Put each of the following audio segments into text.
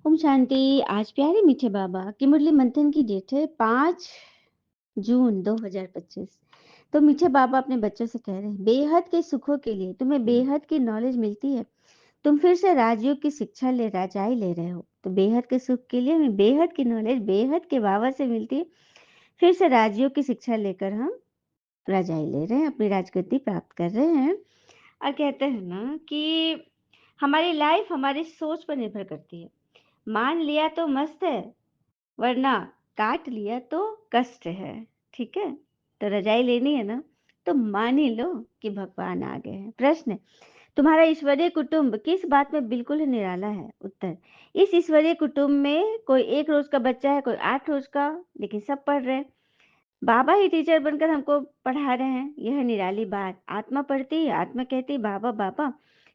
ओम शांति। आज प्यारे मीठे बाबा की मुरली मंथन की डेट है 5 जून 2025। तो मीठे बाबा अपने बच्चों से कह रहे हैं, बेहद के सुखों के लिए तुम्हें बेहद की नॉलेज मिलती है। तुम फिर से राजयोग की शिक्षा ले राजाई ले रहे हो, तो बेहद के सुख के लिए हमें बेहद की नॉलेज बेहद के बाबा से मिलती है। फिर से राजयोग की शिक्षा लेकर हम राजाई ले रहे हैं, अपनी राजगद्दी प्राप्त कर रहे हैं। और कहते हैं ना कि हमारी लाइफ हमारी सोच पर निर्भर करती है। मान लिया तो मस्त है, वरना काट लिया तो कष्ट है। ठीक है, तो रजाई लेनी है ना, तो मान ही लो कि भगवान आ गए हैं। प्रश्न, तुम्हारा ईश्वरीय कुटुंब किस बात में बिल्कुल ही निराला है? उत्तर, इस ईश्वरीय कुटुंब में कोई 1 रोज का बच्चा है, कोई 8 रोज का, लेकिन सब पढ़ रहे हैं। बाबा ही टीचर बनकर हमको पढ़ा रहे हैं। यह निराली बात। आत्मा पढ़ती है, आत्मा कहती है बाबा बाबा,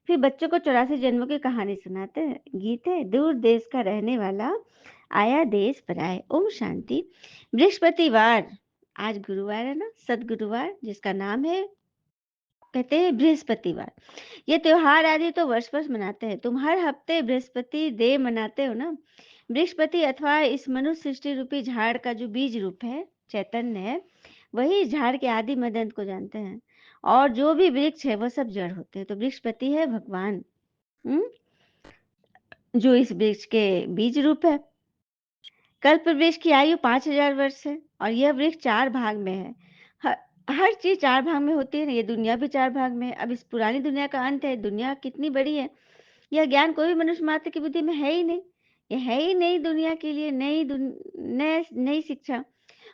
फिर बच्चों को 84 जन्मों की कहानी सुनाते हैं। गीत है, दूर देश का रहने वाला आया देश पर आए। ओम शांति। बृहस्पतिवार, आज गुरुवार है ना, सदगुरुवार, जिसका नाम है, कहते हैं बृहस्पतिवार। ये त्योहार आदि तो वर्ष वर्ष मनाते हैं। तुम हर हफ्ते बृहस्पति देव मनाते हो ना। बृहस्पति अथवा इस मनुष्य सृष्टि रूपी झाड़ का जो बीज रूप है, चैतन्य है, वही इस झाड़ के आदि मदंत को जानते हैं। और जो भी वृक्ष है वह सब जड़ होते हैं। तो बृहस्पति है भगवान, जो इस वृक्ष के बीज रूप है। कल्प वृक्ष की आयु 5000 वर्ष है और यह वृक्ष 4 भाग में है। हर चीज 4 भाग में होती है ना, ये दुनिया भी 4 भाग में है। अब इस पुरानी दुनिया का अंत है। दुनिया कितनी बड़ी है, यह ज्ञान कोई भी मनुष्य मात्र की बुद्धि में है ही नहीं। ये है ही नई दुनिया के लिए नई शिक्षा।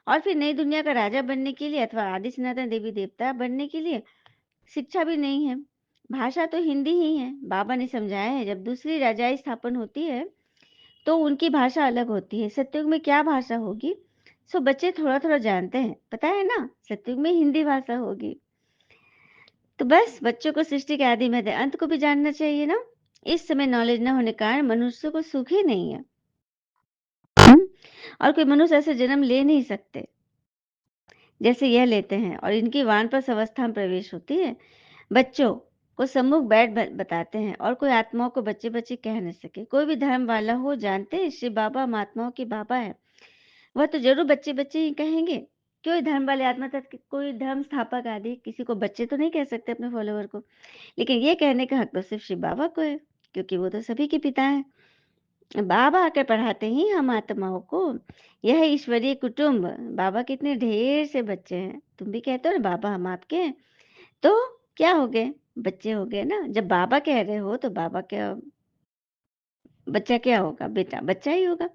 और फिर नई दुनिया का राजा बनने के लिए अथवा आदि सनातन देवी देवता बनने के लिए शिक्षा भी नहीं है। भाषा तो हिंदी ही है। बाबा ने समझाया है, जब दूसरी राजाई स्थापन होती है तो उनकी भाषा अलग होती है। सतयुग में क्या भाषा होगी, सो बच्चे थोड़ा थोड़ा जानते हैं, पता है ना। सतयुग में हिंदी भाषा होगी। तो बस बच्चों को सृष्टि के आदि मध्य अंत को भी जानना चाहिए ना। इस समय नॉलेज न होने के कारण मनुष्य को सुख ही नहीं है। और कोई मनुष्य ऐसे जन्म ले नहीं सकते जैसे यह लेते हैं। और इनकी वानप्रस्थ अवस्था में प्रवेश होती है। बच्चों को सम्मुख बैठ बताते हैं और कोई आत्माओं को बच्चे बच्चे कह न सके। कोई भी धर्म वाला हो, जानते हैं श्री बाबा महात्माओं के बाबा है, वह तो जरूर बच्चे बच्चे ही कहेंगे। कोई धर्म वाले आत्मा तक कोई धर्म स्थापक आदि किसी को बच्चे तो नहीं कह सकते अपने फॉलोवर को, लेकिन ये कहने का हक तो सिर्फ शिव बाबा को है, क्योंकि वो तो सभी के पिता हैं। बाबा आकर पढ़ाते ही हम आत्माओं को। यह ईश्वरीय कुटुंब। बाबा के इतने ढेर से बच्चे हैं। तुम भी कहते हो ना बाबा हम आपके हैं, तो क्या हो गए, बच्चे हो गए ना। जब बाबा कह रहे हो तो बाबा क्या, बच्चा क्या होगा, बेटा बच्चा ही होगा।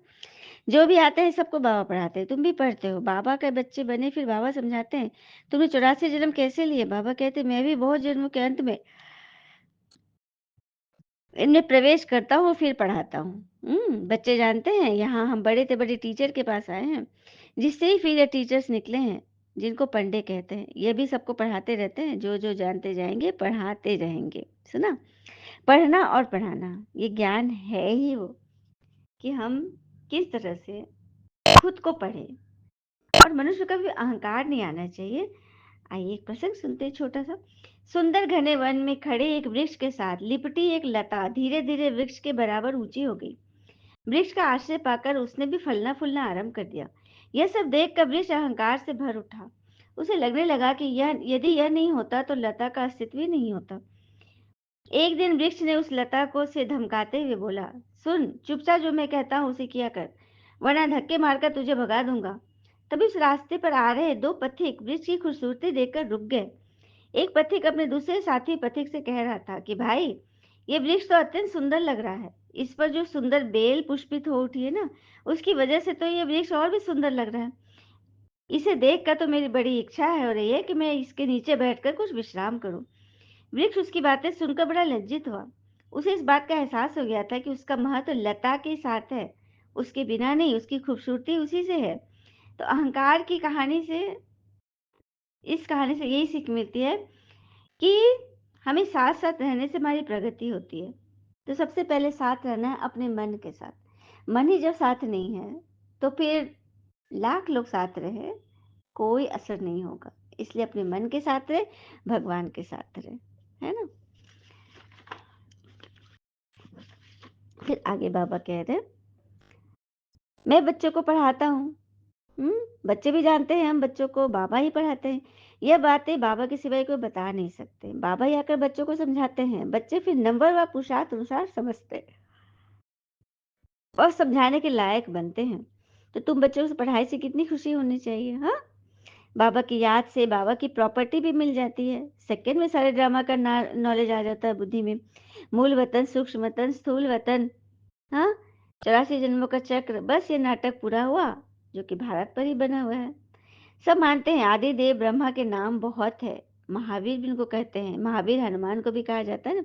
जो भी आते हैं सबको बाबा पढ़ाते हैं। तुम भी पढ़ते हो, बाबा के बच्चे बने, फिर बाबा समझाते हैं तुमने 84 जन्म कैसे लिए। बाबा कहते मैं भी बहुत जन्मों के अंत में इनमें प्रवेश करता हूँ, फिर पढ़ाता हूँ। बच्चे जानते हैं यहाँ हम बड़े से बड़े टीचर के पास आए हैं, जिससे ही फिर ये टीचर्स निकले हैं, जिनको पंडे कहते हैं। ये भी सबको पढ़ाते रहते हैं। जो जो जानते जाएंगे पढ़ाते रहेंगे। सुना, पढ़ना और पढ़ाना ये ज्ञान है ही वो, कि हम किस तरह से खुद को पढ़ें। और मनुष्य का भी अहंकार नहीं आना चाहिए। आइए एक प्रसंग सुनते हैं छोटा सा। सुंदर घने वन में खड़े एक वृक्ष के साथ लिपटी एक लता धीरे धीरे वृक्ष के बराबर ऊंची हो गई। वृक्ष का आश्रय पाकर उसने भी फलना फूलना आरंभ कर दिया। यह सब देखकर वृक्ष अहंकार से भर उठा। उसे लगने लगा कि यह यदि यह नहीं होता तो लता का अस्तित्व ही नहीं होता। एक दिन वृक्ष ने उस लता को से धमकाते हुए बोला, सुन, चुपचाप जो मैं कहता हूँ उसे किया कर, वरना धक्के मारकर तुझे भगा दूंगा। तभी उस रास्ते पर आ रहे 2 पथिक वृक्ष की खूबसूरती देखकर रुक गए। एक पथिक अपने दूसरे साथी पथिक से कह रहा था कि भाई, ये वृक्ष तो अत्यंत सुंदर लग रहा है। इस पर जो सुंदर बेल पुष्पित हो उठी है ना, उसकी वजह से तो ये वृक्ष और भी सुंदर लग रहा है। इसे देखकर तो मेरी बड़ी इच्छा है और ये कि मैं इसके नीचे बैठकर कुछ विश्राम करूं। वृक्ष उसकी बातें सुनकर बड़ा लज्जित हुआ। उसे इस बात का एहसास हो गया था कि उसका महत्व लता के साथ है, उसके बिना नहीं। उसकी खूबसूरती उसी से है। तो अहंकार की कहानी से, इस कहानी से यही सीख मिलती है कि हमें साथ साथ रहने से हमारी प्रगति होती है। तो सबसे पहले साथ रहना है अपने मन के साथ। मन ही जब साथ नहीं है तो फिर लाख लोग साथ रहे, कोई असर नहीं होगा। इसलिए अपने मन के साथ रहे, भगवान के साथ रहे, है ना। फिर आगे बाबा कह रहे हैं, मैं बच्चों को पढ़ाता हूँ। हुँ, बच्चे भी जानते हैं हम बच्चों को बाबा ही पढ़ाते हैं। यह बातें बाबा के सिवाय कोई बता नहीं सकते। बाबा ही आकर बच्चों को समझाते हैं। बच्चे फिर नंबर व पुरुषार्थ अनुसार समझते हैं और समझाने के लायक बनते हैं। तो तुम बच्चों को पढ़ाई से कितनी खुशी होनी चाहिए, हाँ? बाबा की याद से बाबा की प्रॉपर्टी भी मिल जाती है। सेकंड में सारे ड्रामा का नॉलेज आ जाता है बुद्धि में। मूल वतन, सूक्ष्म वतन, स्थूल वतन, हाँ? 84 जन्मों का चक्र, बस ये नाटक पूरा हुआ, जो कि भारत पर ही बना हुआ है। सब मानते हैं आदि देव ब्रह्मा के नाम बहुत है। महावीर भी इनको कहते हैं। महावीर हनुमान को भी कहा जाता है ना।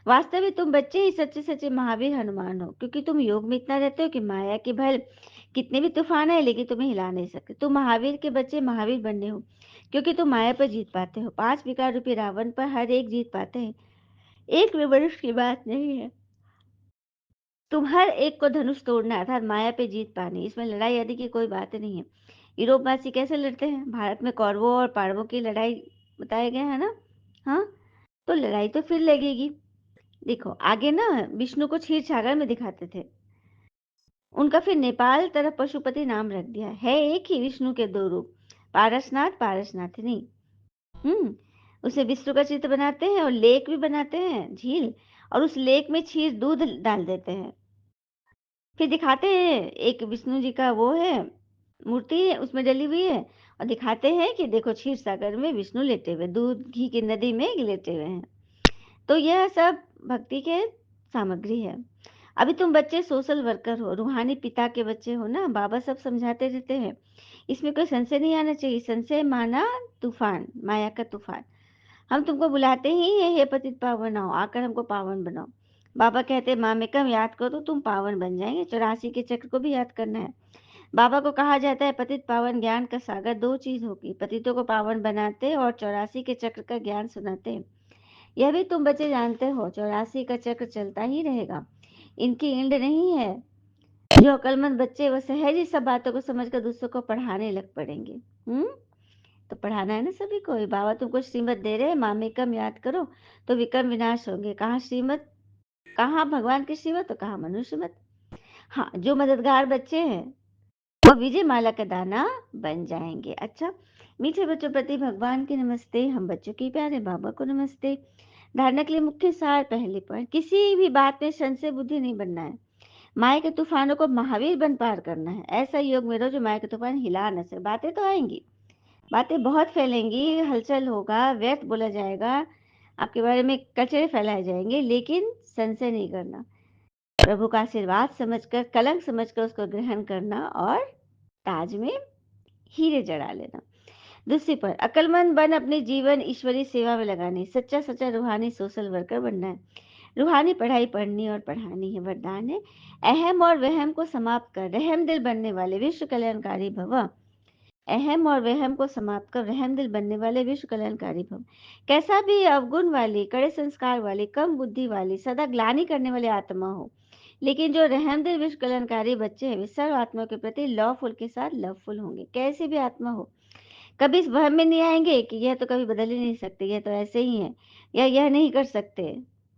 वास्तव में तुम बच्चे ही सच्चे सच्चे महावीर हनुमान हो, क्योंकि तुम योग में इतना रहते हो कि माया के भल कितने भी तूफान है लेकिन तुम्हें हिला नहीं सकते। तुम महावीर के बच्चे महावीर बनने हो, क्योंकि तुम माया पर जीत पाते हो। 5 विकार रूपी रावण पर हर एक जीत पाते हैं। एक भी मनुष्य की बात नहीं है। तुम हर एक को धनुष तोड़ना अर्थात माया पे जीत पानी, इसमें लड़ाई आदि की कोई बात नहीं है। यूरोपवासी कैसे लड़ते हैं? भारत में कौरवों और पांडवों की लड़ाई बताया गया है ना। हाँ, तो लड़ाई तो फिर लगेगी। देखो आगे ना, विष्णु को क्षीर सागर में दिखाते थे। उनका फिर नेपाल तरफ पशुपति नाम रख दिया है। एक ही विष्णु के दो रूप, पारसनाथ पारसनाथनी। उसे विष्णु का चित्र बनाते हैं और लेक भी बनाते हैं, झील, और उस लेक में क्षीर दूध डाल देते हैं। फिर दिखाते हैं एक विष्णु जी का वो है, मूर्ति है उसमें डली हुई है, और दिखाते हैं कि देखो क्षीर सागर में विष्णु लेटे हुए, दूध घी की नदी में लेटे हुए हैं। तो यह सब भक्ति के सामग्री है। अभी तुम बच्चे सोशल वर्कर हो, रूहानी पिता के बच्चे हो ना। बाबा सब समझाते रहते हैं। इसमें कोई संशय नहीं आना चाहिए। संशय माना तूफान, माया का तूफान। हम तुमको बुलाते ही हैं, हे पतित पावन आओ, आकर हमको पावन बनाओ। बाबा कहते हैं मामेकम याद करो तो तुम पावन बन जाएंगे। 84 के चक्र को भी याद करना है। बाबा को कहा जाता है पतित पावन ज्ञान का सागर। दो चीज होगी, पतितों को पावन बनाते और 84 के चक्र का ज्ञान सुनाते हैं। यह भी तुम बच्चे जानते हो, 84 का चक्र चलता ही रहेगा। इनकी एंड नहीं है। जो अक्लमंद बच्चे वो सहज ही सब बातों को समझकर दूसरों को पढ़ाने लग पड़ेंगे। हम्म तो पढ़ाना है ना सभी को। ये बाबा तुमको श्रीमत दे रहे हैं, मामेकम याद करो तो विक्रम विनाश होंगे। कहाँ श्रीमत, कहाँ भगवान की श्रीमत तो कहाँ मनुष्य मत। हाँ, जो मददगार बच्चे हैं वो विजय माला का दाना बन जाएंगे। अच्छा, मीठे बच्चों प्रति भगवान के नमस्ते। हम बच्चों के प्यारे बाबा को नमस्ते। धारणा के लिए मुख्य सार, पहले पॉइंट, किसी भी बात में संशय बुद्धि नहीं बनना है। माया के तूफानों को महावीर बन पार करना है। ऐसा योग में रहो जो माया के तूफान हिला न सके। बातें तो आएंगी, बातें बहुत फैलेंगी, हलचल होगा, व्यर्थ बोला जाएगा, आपके बारे में कचरे फैलाए जाएंगे, लेकिन संशय नहीं करना। प्रभु का आशीर्वाद समझकर, कलंक समझकर उसको ग्रहण करना और ताज में हीरे जड़ा लेना। दूसरी पर अक्लमंद बन अपने जीवन ईश्वरीय सेवा में लगाने। सच्चा सच्चा रूहानी सोशल वर्कर बनना है। रूहानी पढ़ाई पढ़नी और पढ़ानी है, वरदान है। अहम और वहम को समाप्त कर रहम दिल बनने वाले विश्व कल्याणकारी भव। अहम और वहम को समाप्त कर रहम दिल बनने वाले विश्व कल्याणकारी भव। कैसा भी अवगुण वाली, कड़े संस्कार वाली, कम बुद्धि वाली, सदा ग्लानि करने वाली आत्मा हो, लेकिन जो रहम दिल विश्व कल्याणकारी बच्चे हैं वे सर्व आत्माओं के प्रति लवफुल के साथ लवफुल होंगे। कैसी भी आत्मा हो, कभी इस वहम में नहीं आएंगे कि यह तो कभी बदल ही नहीं सकते, यह तो ऐसे ही है, या यह नहीं कर सकते।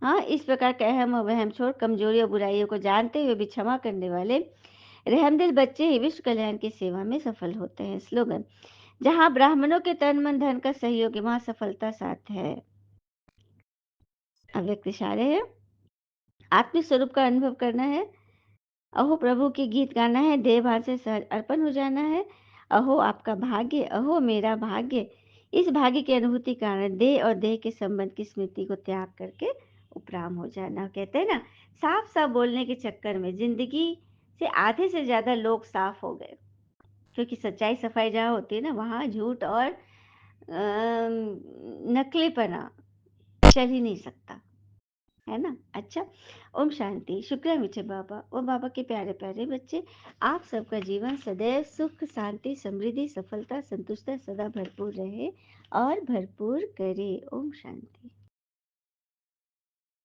हाँ, इस प्रकार के अहम और वहम छोड़ कमजोरी और बुराइयों को जानते हुए भी क्षमा करने वाले रहमदिल बच्चे ही विश्व कल्याण की सेवा में सफल होते हैं। स्लोगन, जहाँ ब्राह्मणों के तन मन धन का सहयोग है वहां सफलता साथ है। अव्यक्त इशारे है, आत्मिक स्वरूप का अनुभव करना है। अहो प्रभु के गीत गाना है, देह भाव से सहज अर्पण हो जाना है। अहो आपका भाग्य, अहो मेरा भाग्य। इस भाग्य की अनुभूति के कारण देह और देह के संबंध की स्मृति को त्याग करके उपराम हो जाना। कहते हैं ना, साफ साफ बोलने के चक्कर में जिंदगी से आधे से ज्यादा लोग साफ हो गए। क्योंकि सच्चाई सफाई जहाँ होती है ना, वहाँ झूठ और नकलीपना चल ही नहीं सकता, है ना। अच्छा, ओम शांति। शुक्र है मीठे बाबा और बाबा के प्यारे प्यारे बच्चे। आप सबका जीवन सदैव सुख शांति समृद्धि सफलता संतुष्टता सदा भरपूर रहे और भरपूर करे। ओम शांति।